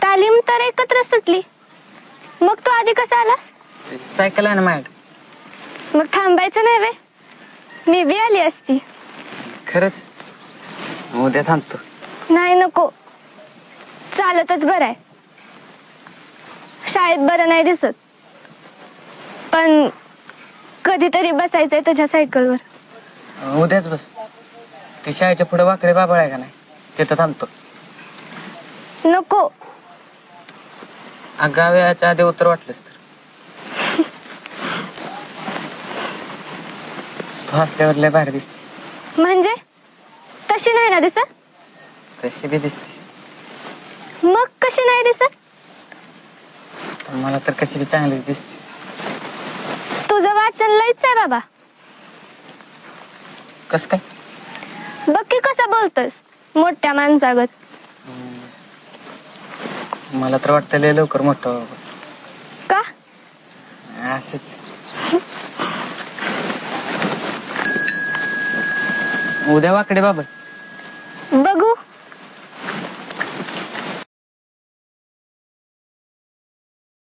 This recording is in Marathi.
तालीम तर एकत्र सुटली, मग तू आधी कसा आलास? सायकल आहे ना माझ्याकडे. मग थांबायचं नाही वे, मी बी आली असती. खरंच उद्या थांबतो. नाही नको, चालतच बरं आहे. शाळेत बरं नाही दिसत, पण कधीतरी बसायचंय तुझ्या सायकलवर. उद्याच बस. ती शाळेच्या पुढे वाकडे बाबळ आहे का नाही, तिथं थांबतो. नको. गाव्याच्या आधी उतर वाटलंस तर. तू हसल्यावर लय भारी दिसतीस. म्हणजे तशी नाही ना दिसत? तशी बी दिसतीस. मग कशी नाही दिसत? मला तर कशी बी चांगलीच दिसतीस. तुझं वाचन लयच आहे बाबा. कस काय? बघ की कसं बोलतोस मोठ्या माणसागत. मला तर वाटतं लय लवकर मोठं व्हावं. का? असंच. उद्या वाकडे बाबा.